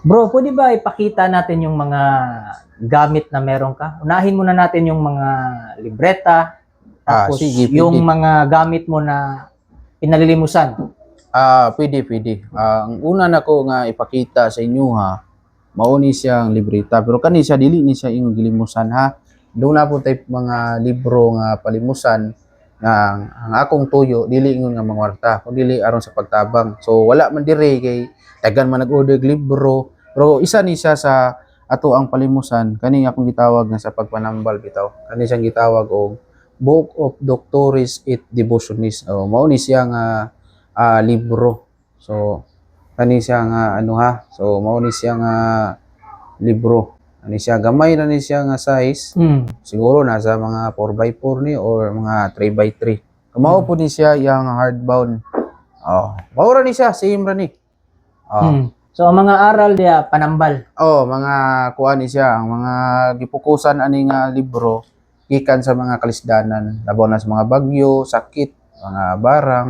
Bro, pwede ba ipakita natin yung mga gamit na meron ka? Unahin muna natin yung mga libreta, tapos Sige, yung pwede. mga gamit mo na pinalilimusan. Pwede. Ang una na ko nga ipakita sa inyo ha, mauni siyang libreta. Pero kani siya, dili ni siya yung gilimusan ha. Doon na po tayo mga libro nga palimusan nga ang akong tuyo, dili ingon nga mangwarta, kung dili aron sa pagtabang. So wala man dire kay tagan man nag-order og libro. Pero isa ni siya sa ato ang palimusan, kani nga akong gitawag nga sa pagpanambal bitaw. Kani siyang gitawag og Book of Doctores et Devotionis. Mao ni siya nga libro. So kani siya nga ano ha. So mao ni siya nga libro. Ani siya gamay na ni siya nga size. Siguro nasa mga 4x4 ni or mga 3x3. Mao po ni siya yang hardbound. Mao ra ni siya, same ra ni. So, ang mga aral dia panambal. Mga kuha ni siya, ang mga gipukusan ani nga libro gikan sa mga kalisdanan, labaw na sa mga bagyo, sakit, mga barang,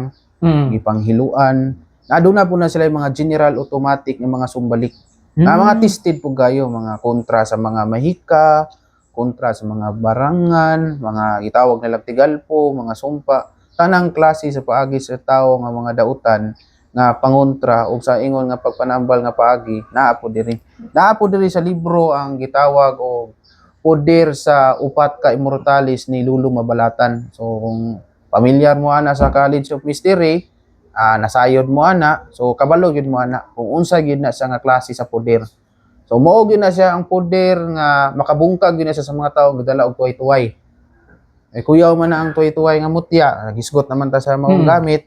gipanghiluan. Aduna po na sila yung mga general automatic ng mga sumbalik. Mga tested po gayo, mga kontra sa mga mahika, kontra sa mga barangan, mga gitawag nilang tigalpo, mga sumpa, tanang klase sa paagi sa tao nga mga dautan nga pangontra o sa ingon nga pagpanambal nga paagi, naa po diri sa libro ang gitawag o poder sa upat ka immortalis ni Lulong Mabalatan. So kung pamilyar mo ana sa College of Mystery, nasayod mo ana, so kabalo gyud mo ana kung unsa gyud na siya nga klase sa poder. So mao gyud na siya ang poder nga makabungkag gyud na siya sa mga tawo nga dala og tuway-tuway. Kuyaw man na ang tuway-tuway nga mutya, nagisgot naman ta sa maong gamit.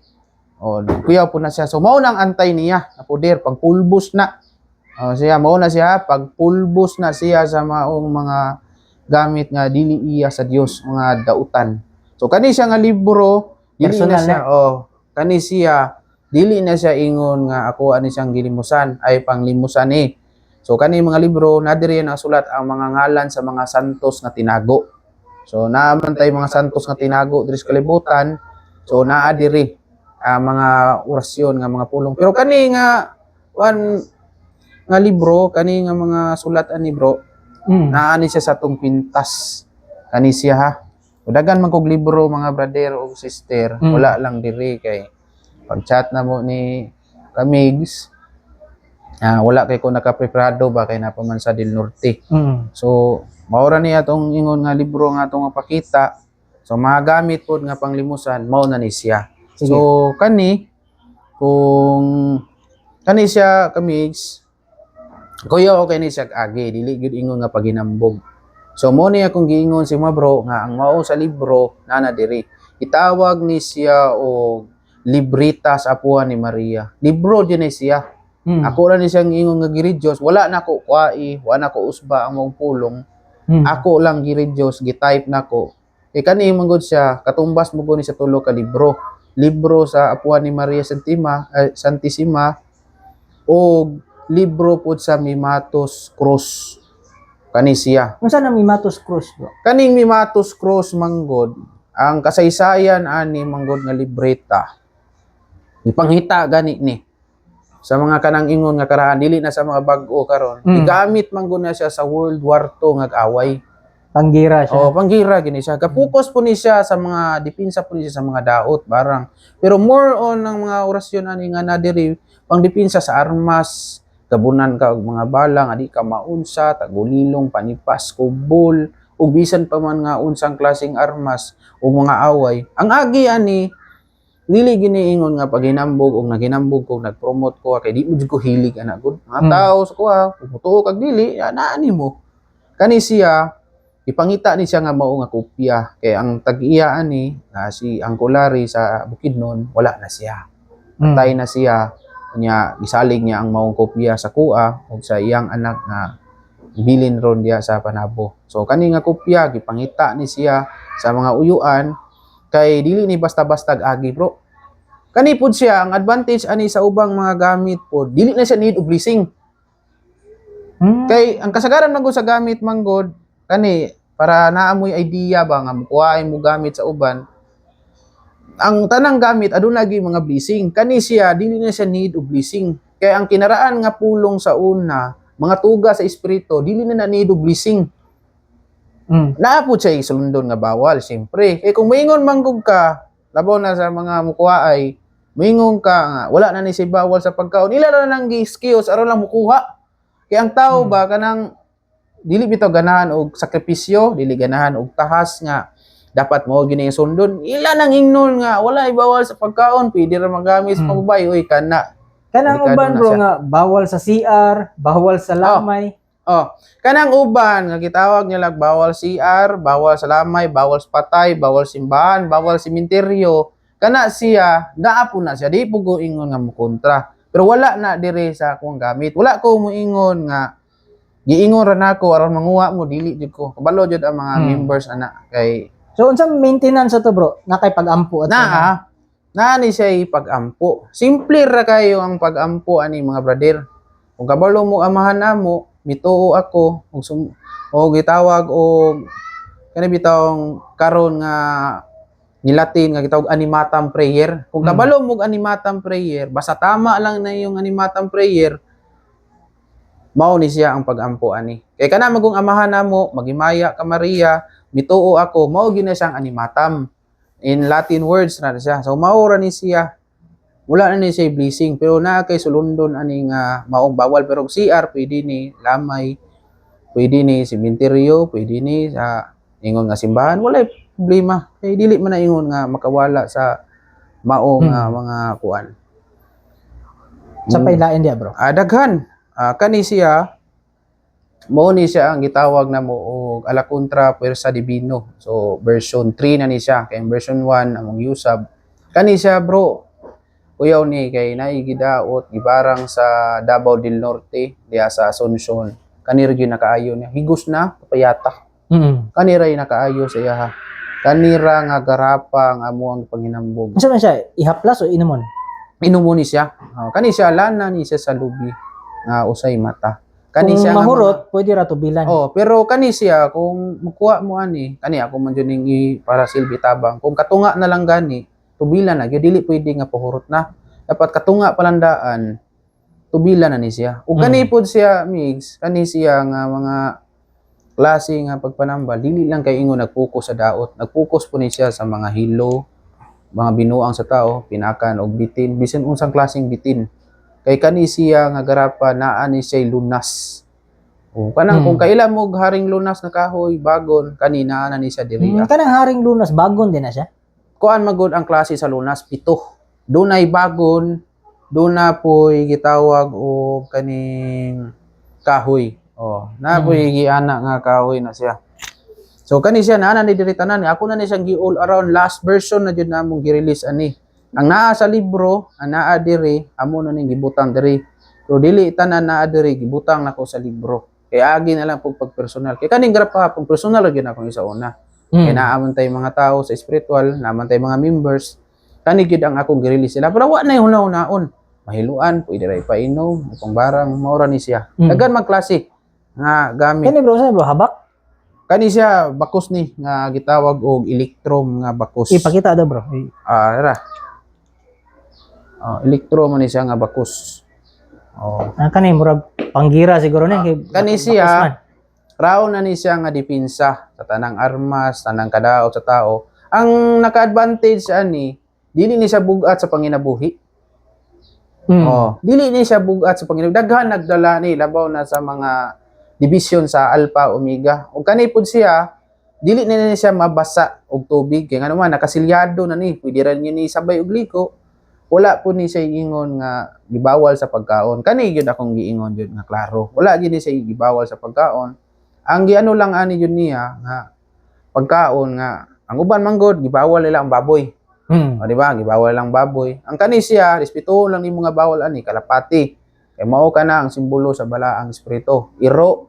Kuyaw po na siya. So mao nang antay niya na poder pagpulbos na. Mao na siya pagpulbos na siya sa maong mga gamit nga dili iya sa Dios, mga dautan. So kani siya nga libro, dili na siya kani siya dili na siya ingon nga ako ani siyang gilimusan ay panglimusan ni. So kani mga libro na diri na sulat ang mga ngalan sa mga santos nga tinago. So naaman tay mga santos nga tinago diri sa kalibutan. So naa diri mga orasyon nga mga pulong. Pero kani nga nga libro, kani nga mga sulat ani bro, naa ni siya sa tong pintas. Kani siya ha. Dagan man kog libro mga brother o sister, wala lang diri kay pag-chat na mo ni Kamigs, wala kay ko nakapreparado ba kay napaman sa Del Norte. So maura niya tong ingon nga libro nga atong mapakita. So magamit pod nga panglimusan, mao na ni siya. Sige. So kung kani siya Kamigs, kuya okay ni siya agi, dili gyud ingon nga paginambog. So mo ni akong giingon si mga bro nga ang mao sa libro nana diri. Itawag ni siya og libreta sa apuan ni Maria. Libro din ni siya. Ako ra ni siyang ingon nga giridyos, wala na ko kuai, wala na ko usba ang mong pulong. Ako lang giridyos, gi-type nako. Kani manggod siya, katumbas mo ni sa tulo ka libro. Libro sa apuan ni Maria Santissima o libro pud sa Mimatos Cruz. Kani siya. Unsa na Mimatos Cruz, bro? Kaning Mimatos Cruz manggod, ang kasaysayan ani manggod nga libreta. Ipanghita gani ni sa mga kanang ingon nga karaan dili na sa mga bag-o karon. Igamit manggod na siya sa World War II nga away. Panggira siya. Panggira gini siya. Kapokus po ni siya sa mga depensa po ni siya sa mga daot barang. Pero more on ang mga orasyon ani nga nadiri pang depensa sa armas, gabunan ka og mga bala nga di ka maunsa, tagulilong, panipas, kubol, ug bisan pa man nga unsang klaseng armas o mga away. Ang agi ani dili giniingon nga paghinambog og naghinambog ko nagpromote ko kay di mo jud ko hilig ana gud. Mga tao sa kuha, pumutuo kag dili, ani mo. Kani siya ipangita ni siya nga mao nga kopya kay ang tag-iya ani si Angkolari sa Bukidnon wala na siya. Patay na siya. Nya gisalig niya ang maong kopya sa kuha ug sa iyang anak nga bilin ron diya sa Panabo. So kani nga kopya gipangita ni siya sa mga uyuan kay dili ni basta-basta agi bro. Kani pud siya ang advantage ani sa ubang mga gamit pod dili na siya need og blessing. Kay ang kasagaran man sa gamit manggod kani para naamoy idea ba nga mukuhain mo gamit sa uban. Ang tanang gamit aduna gi mga blessing. Kani siya dili na siya need og blessing. Kaya ang kinaraan nga pulong sa una, mga tuga sa espiritu, dili na nido blessing. Naapod siya isulundon nga bawal, siyempre. Kung maingon manggug ka, labaw na sa mga mukuha ay, maingon ka nga, wala na ni si bawal sa pagkaon, ila na lang gi-skills, aron lang mukuha. Kaya ang tao ba, kanang, dili bitaw ganahan og sakripisyo, dili ganahan og tahas nga, dapat mo gini sundon, ila nang ingnon nga, wala ibawal sa pagkaon, pwede ra magamit sa pababay, uy, kana. Kanang Delikado uban na bro siya. nga bawal sa CR, bawal sa lamay. Kanang uban nga gitawag nila bawal CR, bawal sa lamay, bawal sa patay, bawal simbahan, bawal simenteryo. Kana siya, daapo na siya, di po ko ingon nga mukontra. Pero wala na dire sa akong gamit. Wala ko moingon nga giingon ra nako aron manguha mo dili jud ko. Kabalo jud ang mga members ana kay So unsa maintenance ato bro? Nakay pag-ampo at ni siya pag-ampo. Simple ra kayo ang pag-ampo ani mga brother. Kung kabalo mo amahan namo, mituo ako o gitawag o kani bitawng karon nga ni Latin nga gitawag animatam prayer. Kung kabalo mo animatam prayer, basta tama lang na yung animatam prayer, mao ni siya ang pag-ampo ani. Kay kana magong amahan namo, magimaya ka Maria, mituo ako, mao gyud na siyang animatam. In Latin words na siya. So maura ni siya. Wala na ni siya blessing pero na kay sulundon ani nga maong bawal pero CR pwede ni lamay, pwede ni simenteryo, pwede ni sa ingon nga simbahan, wala problema. Kay dili man na ingon nga makawala sa maong mga kuan. sa pailain dia bro. Daghan. Kani siya mao ni siya ang gitawag na mo og ala kontra puwersa divino. So version 3 na ni siya kay version 1 among usab. Kani siya bro. Kuyaw ni kay naigidaot gibarang sa Davao del Norte diya sa Asuncion. Kani ra gyud nakaayo niya. Higos na papayata. Kani ra nakaayo sa iya ha. Kani ra nga garapa nga amo ang panghinambog. Unsa man siya? Ihaplas o inumon? Inumon ni siya. Kani siya lana ni siya sa lubi nga usay mata. Kani Kung siya nga mahurot, pwede ra tubilan. pero kani siya kung mukuha mo ani, kani ako man jud ning para silbi tabang. Kung katunga na lang gani, tubilan na gyud dili pwede nga pahurot na. Dapat katunga palandaan, tubilan na ni siya. Ug kani pod siya mix, kani siya nga mga klase nga pagpanambal, dili lang kay ingon nagpokus sa daot. Nagpokus po ni siya sa mga hilo, mga binuang sa tao, pinakan og bitin, bisan unsang klaseng bitin. Kay kani siya nga garapa naa ni siya lunas. O kanang kung kailan mo haring lunas na kahoy bagon kanina na ni siya diri. Kanang haring lunas bagon din na siya. Kuan magud ang klase sa lunas 7. Dunay bagon, duna poy gitawag og kaning kahoy. Na poy giana nga kahoy na siya. So kani siya naa ni diri tanan. Ako na ni siyang gi all around last version na jud namong gi-release ani. Ang naa sa libro, ang naa diri, amo na ning gibutang diri. So dili tanan naa diri gibutang nako sa libro. Kaya agi na lang pag personal. Kaya kaning grapa pag personal gyud akong isa una. Kaya naaman tay mga tao sa spiritual, naaman tay mga members. Kani gyud ang akong gi-release sila. Pero wa na hunaon. Mahiluan, pwede ra ipainom, upang barang maura ni siya. Daghan man klase nga gamit. Kani bro, sa bro habak. Kani siya bakos ni nga gitawag og electrum nga bakos. Ipakita daw bro. Ra. Elektro man ni siya nga bakos. Kani murag panggira siguro ni. Kani siya raw na ni siya nga depensa sa tanang armas, tanang kadaot sa tao. Ang naka-advantage ani, dili ni siya bugat sa panginabuhi. Dili ni siya bugat sa panginabuhi. Daghan nagdala ni labaw na sa mga division sa alpha omega. Ug kani pud siya dili na siya mabasa og tubig kay ngano man nakasilyado na ni, pwede ra ni sabay og liko. Wala po ni siya ingon nga gibawal sa pagkaon. Kani gyud akong giingon gyud nga klaro. Wala gyud ni siya gibawal sa pagkaon. Ang giano lang ani gyud niya nga pagkaon nga ang uban manggod gibawal nila ang baboy. O di ba? Gibawal lang baboy. Ang kani siya respeto lang nimo nga bawal ani kalapati. Kay mao kana ang simbolo sa balaang espiritu. Iro.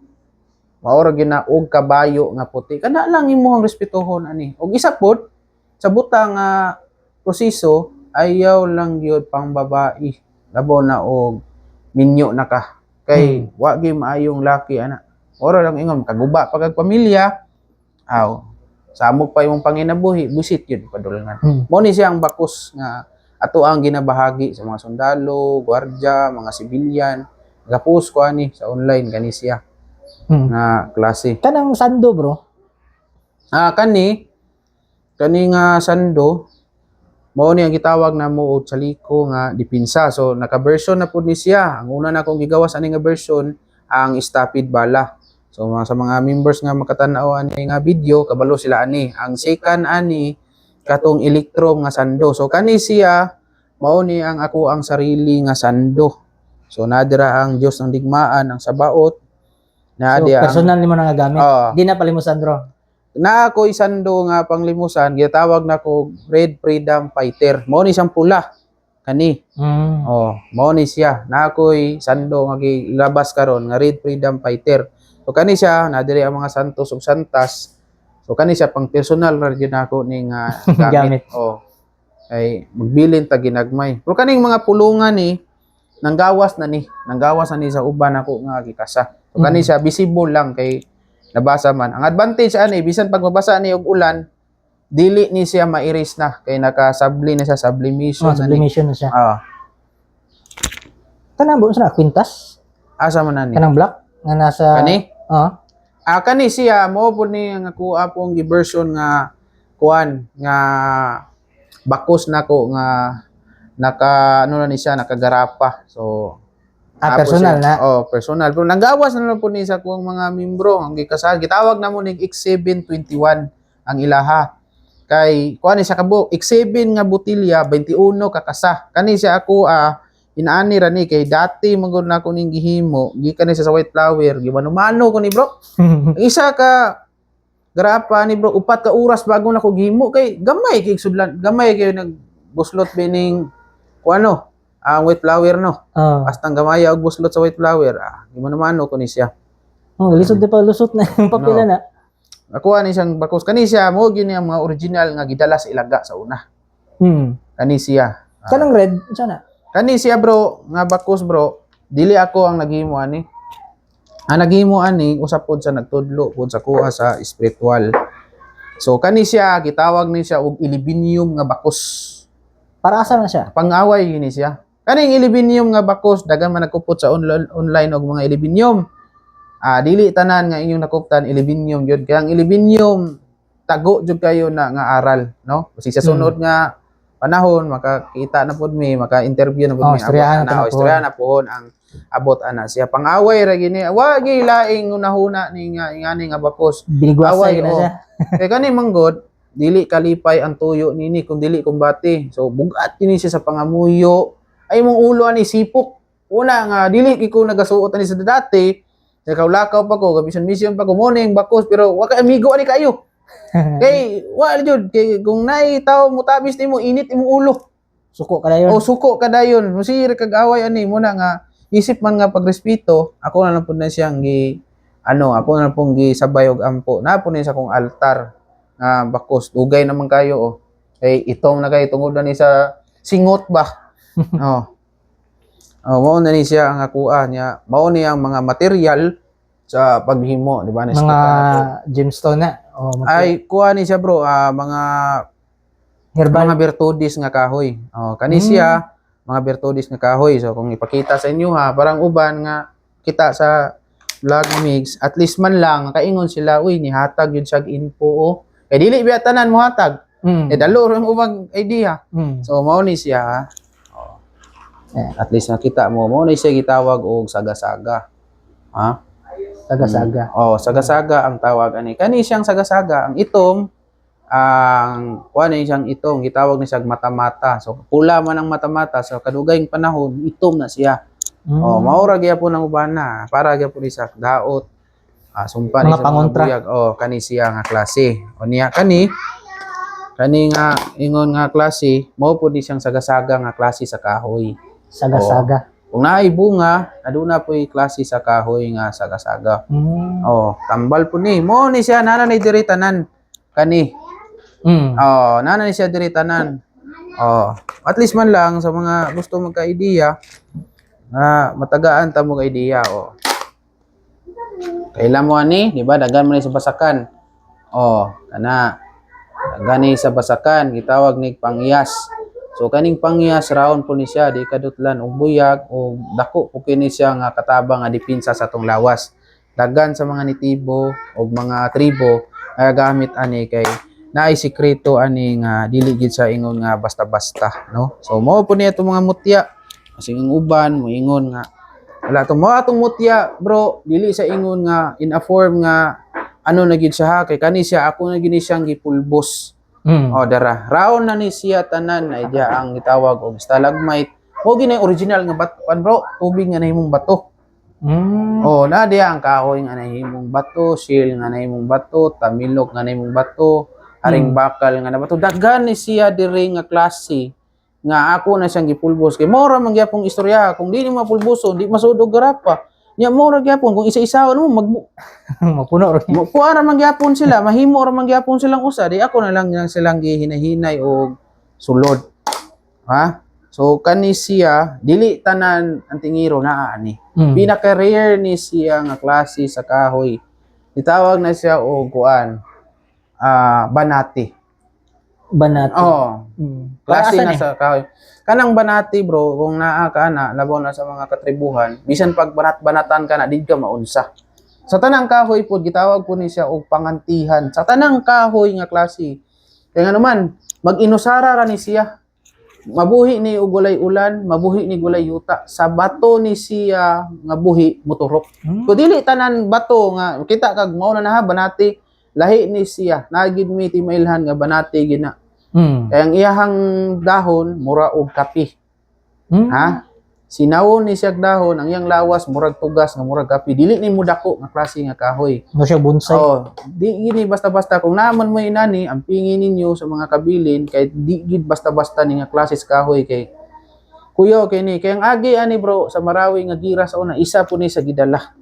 Mao ra gyud na og kabayo nga puti. Kana lang imong respetohon ani. Og isa pod sa butang nga proseso ayaw lang gyud pang babae labo na og minyo na ka kay wa gyud maayong laki ana ora lang ingon kaguba pag pamilya samok pa imong panginabuhi busit gyud padulngan mo ni siya ang bakos nga ato ang ginabahagi sa mga sundalo, gwardiya, mga sibilyan. Nagapost ko ani sa online kani siya nga klase. Kanang sando, bro. Kani nga sando mao ni ang gitawag na mo og chaliko nga depensa. So naka-version na pud ni siya. Ang una na akong gigawas ani nga version ang stopid bala. So sa mga members nga makatan-aw ani nga video, kabalo sila ani. Ang second ani katong electrum nga sando. So kani siya mao ni ang ako ang sarili nga sando. So nadira ang Dios ng digmaan, ang sabaot. So, personal nimo na nga gamit. Di na palimusan, bro. Na ako isando nga panglimusan, gitawag na ko Red Freedom Fighter. Mao ni siyang pula kani. Mao ni siya. Na ako'y sando nga gilabas karon nga Red Freedom Fighter. So kani siya na diri ang mga santos ug santas. So kani siya pang personal ra gyud nako ning gamit. Ay magbilin ta ginagmay. Pero kaning mga pulungan ni nanggawas na ni sa uban ako nga gikasa. So kani siya visible lang kay nabasa man. Ang advantage ani bisan pag mabasa ni og ulan, dili ni siya ma-erase na kay naka-subli na siya, sublimation na siya. Kanang buo sa kwintas? Asa man ani? Kanang black nga nasa kani? Kani siya mo pud ni nga kuha pong gi-version nga kuan nga bakos nako nga naka ano na ni siya nakagarapa. So personal na. Personal. Pero nanggawas na po ni sa kuang mga membro ang gikasal. Gitawag na mo ning X721 ang ilaha. Kay kuan ni siya kabo X7 nga botilya 21 kakasa. Kani siya ako inaani ra ni kay dati magud na ako ning gihimo gikan ni sa White Flower gimanumano ko ni bro. Isa ka garapa ni bro 4 ka oras bago na ko gihimo kay gamay kay sudlan gamay kay nagbuslot bining kuano ang White Flower no. Basta gamaya og buslot sa White Flower gimanumano ko ni siya. Lisod na pa lusot na yung papila na. Ako ani siyang bakos kani siya mo gyud ni ang mga original nga gidala sa ilaga sa una. Kani siya. Kanang red sana. Kani siya bro nga bakos bro dili ako ang naghimo ani. Ang naghimo ani usap pod sa nagtudlo pod sa kuha sa spiritual. So kani siya gitawag ni siya og ilibinium nga bakos. Para asa na siya? Pang-away yun siya. Kaning ilibinium nga bakos dagan man nakupot sa online og mga ilibinium. Dili tanan nga inyong nakuptan ilibinium gyud. Kaya ang ilibinium tago jud kayo na nga aral, no? Kasi sa sunod nga panahon makakita na pud mi, maka-interview na pud mi istorya na pohon ang abot ana siya. Pang-away ra gini. Wa gi laing unahuna ni nga bakos. Binigwasay na siya. Kay kani manggod dili kalipay ang tuyo nini kung dili kumbati. So bugat kini siya sa pangamuyo. Ay mong ulo ani sipok. Una nga dili ko nagasuot ani sa dati. Nakaulakaw pa ko, gabisan mission pa ko morning bakos pero wa ka amigo ani kayo. Kay wa jud kay kung naay tawo mutabis nimo init imong ulo. Suko kadayon. Suko kadayon. Musir kag away ani muna nga isip man nga pagrespeto, ako na lang pud na siyang ako na lang pong gisabay og ampo. Napon ni sa kong altar nga bakos. Dugay naman kayo Kay itong na kayo tungod na ni sa singot ba. Mao na ni siya ang akuha niya. Mao ni ang mga material sa paghimo, di ba? Mga gemstone na. Ay kuha ni siya bro, mga herbal, mga bertudis nga kahoy. Kani siya mga bertudis nga kahoy. So kung ipakita sa inyo parang uban nga kita sa vlog mix, at least man lang kaingon sila, uy nihatag yun siya info kay dili biya tanan mo hatag. Dalo ro ang ubang idea. So mao ni siya. At least nakita mo ni siya gitawag og saga-saga. Saga-saga. Saga-saga ang tawag ani. Kani siyang saga-saga ang itom ang kuan ni siyang itong gitawag ni siyang mata-mata. So pula man ang mata-mata sa kadugayng panahon itom na siya. Maura gyapon ang uban na para gyapon sa daot. Sumpa ni sa pangontra. Kani siya nga klase. Niya kani nga ingon nga klase mao pud siyang saga-saga nga klase sa kahoy. Saga-saga. Kung naay bunga, aduna po'y klase sa kahoy nga saga-saga. Tambal po ni. Mo ni siya, nana ni diri tanan. Kani. Nana ni siya diri tanan. At least man lang sa mga gusto magka-ideya, matagaan ta mo ka-ideya. Kailan mo ani, di ba? Dagan mo ni sa basakan. Kana. Dagan ni sa basakan, gitawag ni pangiyas. So kaning pangyas raon po ni siya di kadutlan og buyag o dako po kini siya nga katabang nga depensa sa atong lawas. Daghan sa mga nitibo o mga tribo ay gamit ani kay naay sikreto ani nga dili gid sa ingon nga basta-basta, no? So mao po niya itong mga mutya. Kasi ang uban moingon nga wala to mo atong mutya, bro, dili sa ingon nga in a form nga ano na gid siya ha, kay kani siya ako na gini siyang gipulbos. O dara, raon na ni siya tanan na idya ang gitawag og stalagmite. Mo ginay original nga bato, bro, tubig nga nahimong bato. O na diya ang kahoy nga nahimong bato, shield nga nahimong bato, tamilok nga nahimong bato, haring bakal nga na bato. Daghan ni siya diri nga klase nga ako na siyang gipulbos kay mora man gyapong istorya kung di ni mapulboso di masudog garapa. Nya mora gyapon kung isa-isaon mo mapuno ro. kuha ra man gyapon sila, mahimo ra man gyapon silang usa, di ako na lang silang gihinahinay og sulod. Ha? So kani siya dili tanan ang tingiro naa ani. Pinaka-rare ni siya nga klase sa kahoy. Itawag na siya og kuan banati. Banati. Oh. Klase na sa kahoy. Kanang banati, bro, kung naa ka na, labaw na sa mga katribuhan, bisan pag banat-banatan ka na, di ka maunsa. Sa tanang kahoy po, gitawag po ni siya og pangantihan. Sa tanang kahoy nga klase. Kaya nga naman, mag-inusara ra ni siya. Mabuhi ni og gulay ulan, mabuhi ni gulay yuta. Sa bato ni siya nga buhi moturok. So dili tanan bato nga kita kag mao na ha banati, lahi ni siya. Nagid mi ti mailhan nga banati gina. Kaya ang iyahang dahon, mura og kapi. Ha? Sinawon ni siya dahon, ang iyang lawas, murag tugas, nga murag kapi. Dili ni mo dako nga klase nga kahoy. No siya bonsai. Oh, di gini basta-basta. Kung naman mo inani, ang pingin ninyo sa mga kabilin, kay di gid basta-basta ni nga klase sa kahoy. Kay kuyo, kay ni. Kaya ang agi, ani bro, sa Marawi nga gira sa una, isa po ni sa gidala.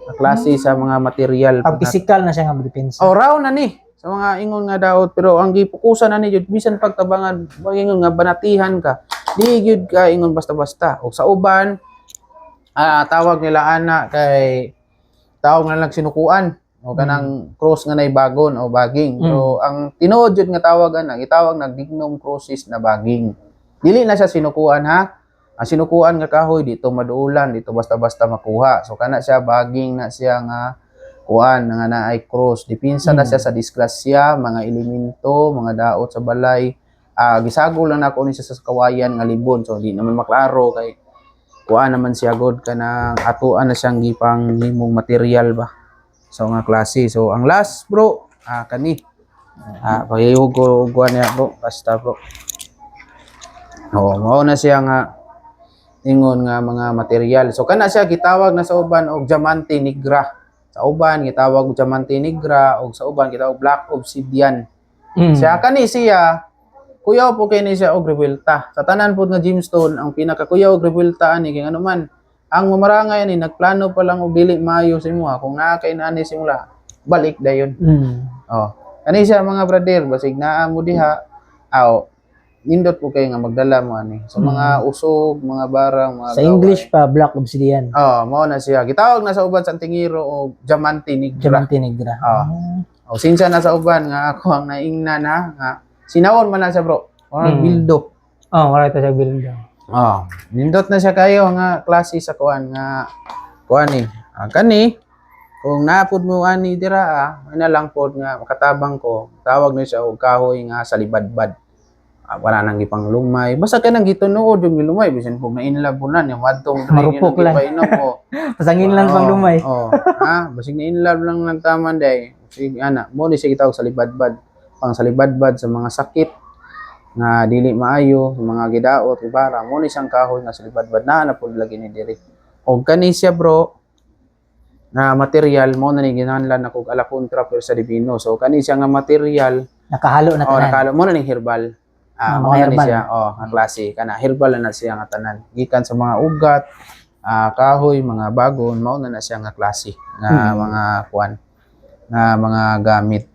Nga klase sa mga material. Pag physical na siya nga depensa. Oh, raw na ni sa mga ingon nga daot pero ang gipukusan na ni jud bisan pagtabangan ingon nga banatihan ka di gyud ka ingon basta-basta o sa uban tawag nila ana kay tawag na lang sinukuan o kanang cross nga nay bagon o baging pero ang tinuod jud nga tawagan na gitawag nagdignum crosses na baging dili na siya sinukuan ha ang sinukuan nga kahoy dito maduulan dito basta-basta makuha so kana siya baging na siya nga kuan nga naay cross dipinsa na siya sa disgrasya mga elemento mga daot sa balay gisagol lang nako ni siya sa kawayan nga libon so di naman maklaro kay kuan naman siya god kana atuan na siyang gipang himong material ba so nga klase so ang last bro kani pagayog ko kuan niya bro basta bro mao na siya nga ingon nga mga material so kana siya gitawag na sa uban og diamante negra. Sa uban gitawag og diamante negra o sa uban gitawag black obsidian. Siya kani siya kuyaw po kay ni siya og rebelta. Sa tanan pud nga gemstone ang pinakakuyaw og rebelta ani kay ano man ang mamarangay ni nagplano pa lang og dili maayo sa imuha kung naa kay naani simula balik dayon. Kani siya mga brother basig naa mo diha nindot po kayo nga magdala mo ani sa mga usog, mga barang, mga sa English pa black obsidian. Mao na siya. Gitawag na sa uban sa tingiro og diamante negra. Diamante negra. Sinsa na sa uban nga ako ang naingnan ha nga sinawon man na siya bro. Bildo. Wala ta siya bildo. Nindot na siya kayo nga klase sa kuan nga kuan ni. Kani kung napud mo ani dira ana lang pod nga makatabang ko. Tawag na siya og kahoy nga salibadbad. Wala nang gipang lumay. Basta ka nang gitunood yung lumay. Bisan po na-inlabunan. Yung wadtong marupok lang. Pasangin lang pang lumay. Basig na-inlab lang nagtaman day. Sige, mo ni siya gitawag sa libadbad. Pang sa libadbad sa mga sakit nga dili maayo, sa mga gidaot, ibara. Mo ni siyang kahoy nga sa libadbad. Na po lagi ni diri. O kani siya bro, na material, mo na ni ginanlan ako ala kontra pero sa divino. So kani siya nga material. Nakahalo na tanan. Nakahalo. Mo na ni herbal. Mga herbal. Siya, ang klase kana herbal na siya nga tanan gikan sa mga ugat kahoy mga bagon mao na siya nga klase nga mga kuan nga mga gamit